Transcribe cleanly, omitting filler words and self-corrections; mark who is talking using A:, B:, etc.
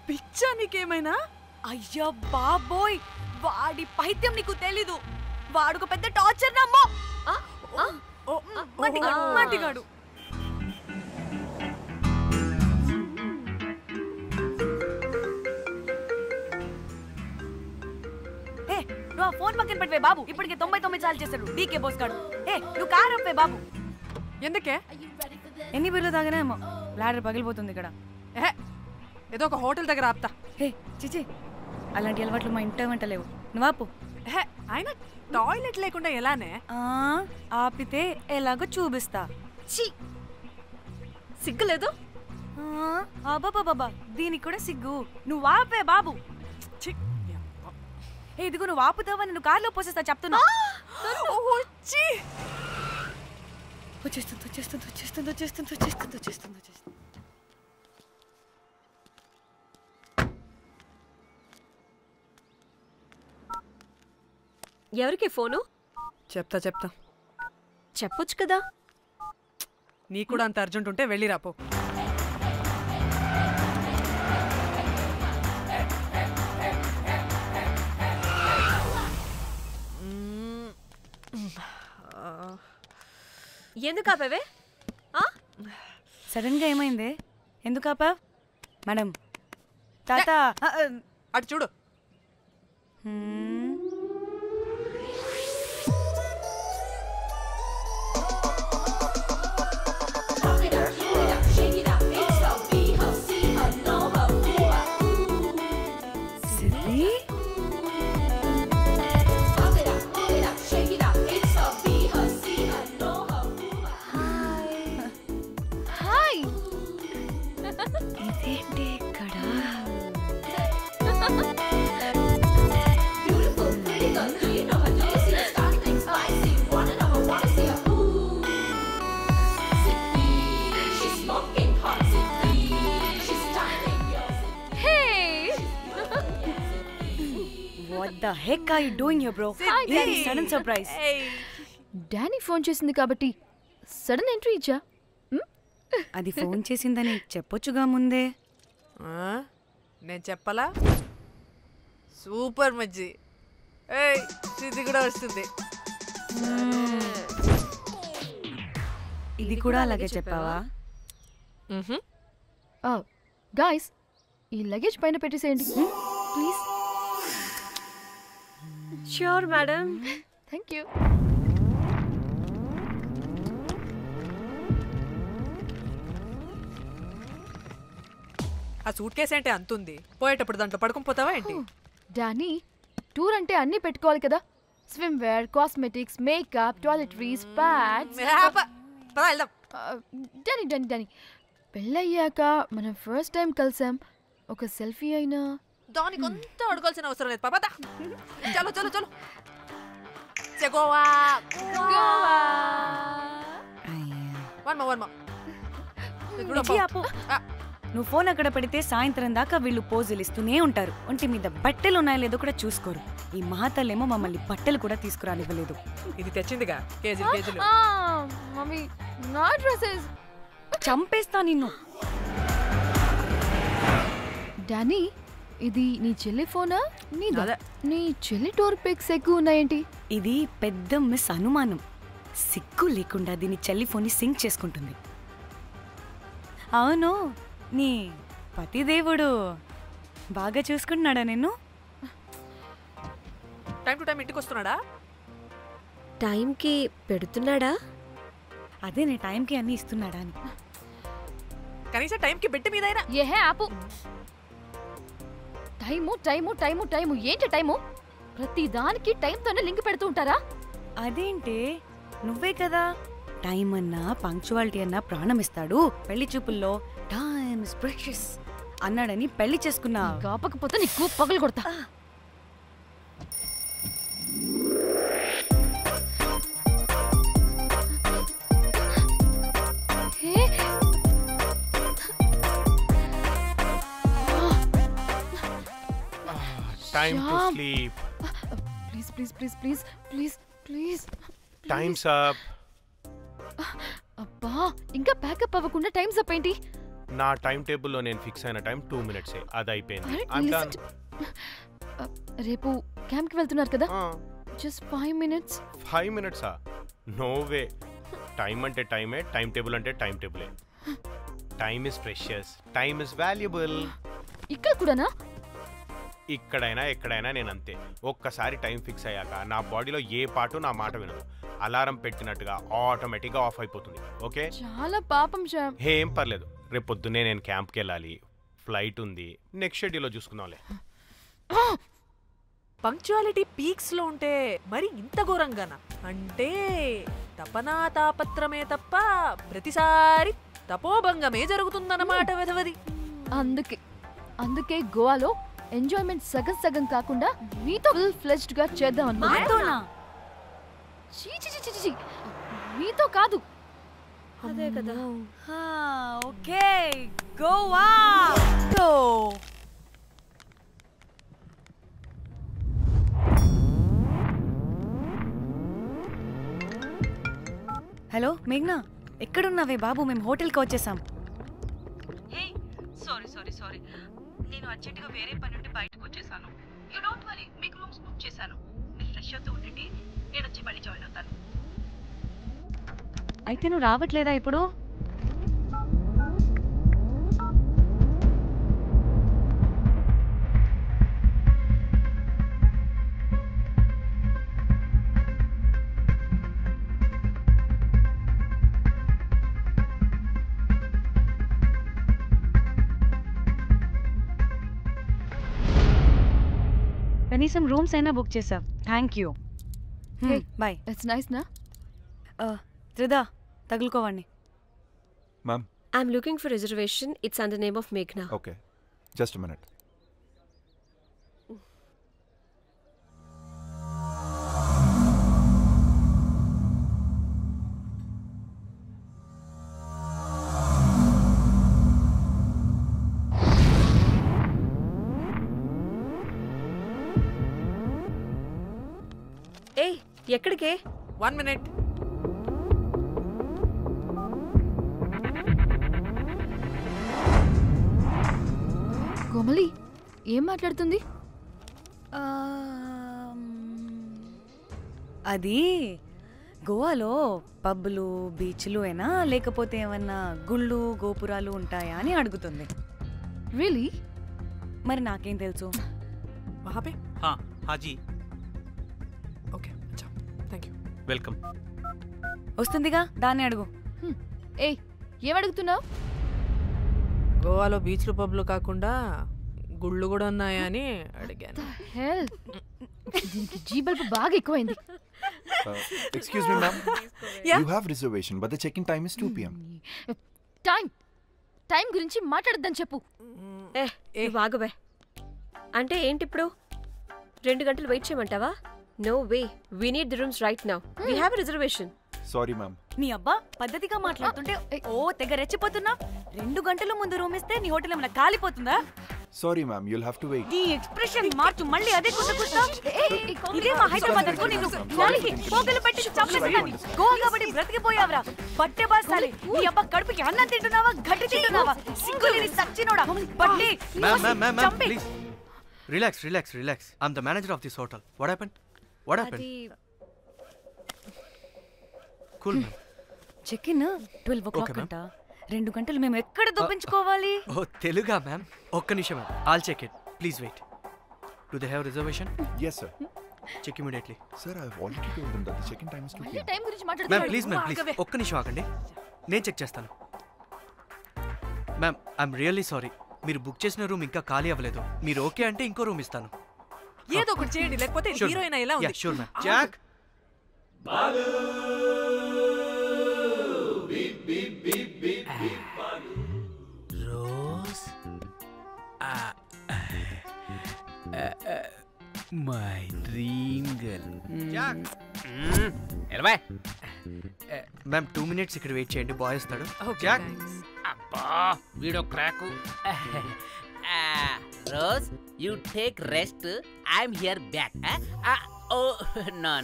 A: పిచ్చా నీకేమైనా?
B: అయ్యా బాబోయ్, వాడి పైత్యం నీకు తెలీదు. వాడుకు పెద్ద టార్చర్ నమ్మో. మాటిగాడు. నువ్వు ఆ ఫోన్ పక్కన పెట్టవే బాబు. ఇప్పటికే 99 సార్లు చేశాడు డీకే బోస్ గాడు. నువ్వు కారు అప్పే బాబు.
A: ఎందుకే?
B: ఎన్ని బిర్లు తాగనేమో లాడర్ పగిలిపోతుంది ఇక్కడ.
A: ఏదో ఒక హోటల్ దగ్గర ఆపుతా.
B: చిచి, అలాంటి అలవాట్లు మా ఇంట వెంట లేవు. నువ్వు ఆపు.
A: ఆయన టాయిలెట్ లేకుండా ఎలానే?
B: ఆపితే ఎలాగో చూపిస్తా.
C: సిగ్గులేదు?
B: బాబా దీనికి కూడా సిగ్గు. నువ్వు ఆపే బాబు. ఇదిగో నువ్వు ఆపుతావా నేను కార్లో పోసేస్తా చెప్తున్నా.
C: ఎవరికి ఫోను?
A: చెప్తా
C: చెప్పొచ్చు కదా.
A: నీకు కూడా అంత అర్జెంట్ ఉంటే వెళ్ళి రాపో.
C: ఎందుకు ఆపేవే?
B: సడన్ గా ఏమైంది? ఎందుకు ఆపావ్? మేడం తాత
A: అటు చూడు.
B: What the heck are you doing here, bro? Very sudden surprise.
D: Danny phone చేసింది కాబట్టి సడన్ ఎంట్రీ ఇచ్చా.
B: అది ఫోన్ చేసిందని చెప్పొచ్చుగా ముందే.
A: నేను చెప్పలా? సూపర్ మజ్జి. ఇది కూడా వస్తుంది.
B: ఇది కూడా అలాగే చెప్పావా?
D: గాయ్స్, ఈ లగేజ్ పైన పెట్టేసేయండి please.
C: Sure madam.
D: Thank you.
A: ఆ సూట్ కేసు అంటే అంతుంది. పోయేటప్పుడు దాంట్లో పడుకుని పోతావా ఏంటి?
D: డానీ, టూర్ అంటే అన్నీ పెట్టుకోవాలి కదా. Swimwear, cosmetics, makeup, toiletries, pads. Danny Danny Danny పెళ్ళయ్యాక మనం ఫస్ట్ టైం కలిసాం. ఒక సెల్ఫీ అయినా
A: దానికి కొంత అడగాల్సిన అవసరం లేదు పాపా. చలో చలో చలో. గోవా
B: నువ్వు ఫోన్ అక్కడ పెడితే సాయంత్రం దాకా వీళ్ళు పోజులు ఇస్తూనే ఉంటారు. ఒంటి మీద బట్టలు ఉన్నాయో లేదో కూడా చూసుకోరు. ఈ మహాతల్లేమో మమ్మల్ని బట్టలు కూడా తీసుకురానివ్వలేదు.
A: ఇది తెచ్చిందిగా కేజీ కేజీలు.
D: మమ్మీ నా డ్రెస్సెస్
B: చంపేస్తా నిన్ను.
D: డానీ, ఇది నీ చెల్లి ఫోనా? నీ చెల్లి టూర్ పిక్స్ ఎక్కువ ఉన్నాయేంటి?
B: ఇది పెద్ద మిస్ అనుమానం. సిగ్గు లేకుండా దీని చెల్లి ఫోన్ని సింక్ చేసుకుంటుంది. అవును, నీ పతిదేవుడు బాగా చూసుకుంటున్నాడా నిన్ను?
A: టైం టు టైం ఇంటికి వస్తున్నాడా?
C: టైంకి పెడుతున్నాడా?
B: అదే నీ టైంకి అన్ని ఇస్తున్నాడా అని.
A: కనీసం టైంకి బిడ్డ మీదైనా.
D: ఏహే ఆపు. టైము టైము టైము టైము ఏంటి టైము? ప్రతి దానికి టైంతోనే లింక్ పెడుతూ ఉంటారా?
B: అదేంటి, నువ్వే కదా టైం అన్నా పంక్చువాలిటీ అన్నా ప్రాణం ఇస్తాడు, పెళ్లి చూపుల్లో టైమ్ ఇస్ ప్రెషియస్ అన్నాడని పెళ్లి చేసుకున్నా.
D: కాపకపోతే నీకు పగలు కొడతా.
E: Time to sleep.
D: Please, please, please, please, please, please.
E: Time's up.
D: అబ్బా, ఇంకా ప్యాకప్ అవ్వకుండా టైమ్స్ అప్ ఏంటి?
E: నా టైం టేబుల్లో నేను ఫిక్స్ అయిన టైం 2 minutes అది అయిపోయింది.
D: రేపు క్యాంప్కి వెళ్తున్నారు కదా, just 5 minutes.
E: 5 minutes? No way. Time అంటే టైమే, టైం టేబుల్ అంటే టైం టేబులే. Time is precious, time is valuable.
D: ఇక్కడ కూడానా?
E: ఇక్కడైనా ఎక్కడైనా నేను అంతే. ఒక్కసారి టైం ఫిక్స్ అయ్యాక నా బాడీలో ఏ పార్టు నా మాట వినదు. అలారం పెట్టినట్టుగా ఆటోమేటిక్గా ఆఫ్ అయిపోతుంది. ఓకే,
D: చాలా పాపం శ్యామ్.
E: ఏం పర్లేదు, రేపు పొద్దున్నే నేను క్యాంప్కి వెళ్ళాలి, ఫ్లైట్ ఉంది, నెక్స్ట్ షెడ్యూల్లో చూసుకుందాంలే.
A: పంక్చువాలిటీ పీక్స్ లో ఉంటే మరి ఇంత ఘోరంగానా? అంటే తపనా తాపత్రమే తప్ప ప్రతిసారి తపోభంగమే జరుగుతుందన్నమాట వెధవది.
D: అందుకే గోవాలో ఎంజాయ్మెంట్ సగం సగం కాకుండా మీతో ఫుల్ ఫ్లెజ్డ్ గా చేద్దాం అనుకున్నా. మీతో కాదు.
C: అదే కదా.
B: ఓకే, గోవా. హలో మేఘ్నా, ఎక్కడున్నావే బాబు? మేము హోటల్కి వచ్చేసాం.
F: సారీ నేను అర్జెంటుగా వేరే పని నుండి బయటకు వచ్చేసాను. యూ డోంట్ వరీ, మీకు రూమ్స్ బుక్ చేశాను. మీరు ఫ్రెష్ అవుతూ ఉండండి, నేను వచ్చి మళ్ళీ జాయిన్ అవుతాను.
B: అయితే నువ్వు రావట్లేదా ఇప్పుడు? కనీసం రూమ్స్ అయినా బుక్ చేసావు. Thank you. Bye.
D: It's nice నా?
B: త్రిదా, తగులుకోవండి.
G: Ma'am.
C: I'm looking for reservation. It's under name of Meghna.
G: Okay. Just a minute.
C: Hey, ఎక్కడికే?
A: 1 minute.
D: కోమలి ఏం మాట్లాడుతుంది?
B: అది గోవాలో పబ్బులు బీచ్లు అయినా లేకపోతే ఏమన్నా గుళ్ళు గోపురాలు ఉంటాయా అని అడుగుతుంది.
D: రియలీ?
B: మరి నాకేం తెలుసు?
A: वहाँ पे?
E: हाँ जी.
A: ఓకే, అచ్చా, థ్యాంక్ యూ.
E: వెల్కమ్.
B: వస్తుందిగా, దాన్ని అడుగు.
D: ఏయ్, ఏం అడుగుతున్నావు?
A: గోవాలో బీచ్లు పబ్లు కాకుండా గుళ్ళు కూడా ఉన్నాయా అని అడిగాను.
D: హెల్, దీనికి జీబల్బ్ బాగా ఎక్కువైంది.
G: Excuse me, ma'am.
A: Yeah?
G: You have reservation, but the check-in time is 2 p.m.
D: Time గురించి మాట్లాడద్దని చెప్పు.
C: నువ్వు ఆగుబే. అంటే ఏంటి ఇప్పుడు? 2 గంటలు వెయిట్ చేయమంటావా? No way, we need the rooms right now. We have reservation.
G: Sorry, ma'am.
B: నీ అబ్బా పద్ధతిగా మాట్లాడుతుంటే తెగ రెచ్చిపోతున్నా. 2 గంటల ముందు రూమ్ ఇస్తే నీ హోటల్ ఏమైనా కాలిపోతుందా?
G: Sorry, ma'am. You'll have to wait.
B: నీ ఎక్స్ప్రెషన్ మార్చు, మళ్ళీ అదే కుసకుస్తా. ఇదే మా హైదరాబాద్ అనుకో. నేను నాలికి పోగలు పెట్టి చంపేస్తాను. గోవా కాబట్టి బ్రతికిపోయావరా పట్టె బాసాలి. నీ అబ్బా కడుపుకి అన్నం తింటున్నావా, గడ్డి తింటున్నావా? సింగులేని సచ్చినోడా పట్టి.
H: Ma'am, please. Relax. I'm the manager of this hotel. What happened? Cool, ma'am.
B: Check in 12 o'clock అంట. 2 గంటలు మేము ఎక్కడ దొప్పించుకోవాలి?
H: Oh, Teluga, ma'am. ఒక్క నిమిషం, ma'am. I'll check it. Please wait. Do they have reservation?
G: Yes, sir.
H: Check immediately.
G: Sir, I've already told them that the check-in time is 2 p.m.
D: Time గురించి
H: Ma'am,
D: మాట్లాడుతున్నాడు.
H: please. ఒక్క నిమిషం ఆగండి. నేను check చేస్తాను. Ma'am, I'm really sorry. మీరు book చేసిన room ఇంకా ఖాళీ అవ్వలేదు. మీరు ఓకే అంటే ఇంకో రూమ్ ఇస్తాను.
A: ఏదో ఒకటి చేయండి, లేకపోతే హీరోయిన్ ఎలా ఉంది?
H: Sure ma'am. Jack,
I: Rose, my dream girl.
H: Jack.
I: ఎలవా
H: మ్యామ్ 2 minutes ఇక్కడ వెయిట్ చేయండి, బాయ్ వస్తాడు.
A: Okay,
H: Jack.
A: thanks.
I: అబ్బా వీడో crack. Rose, you take rest, I'm here back. Oh no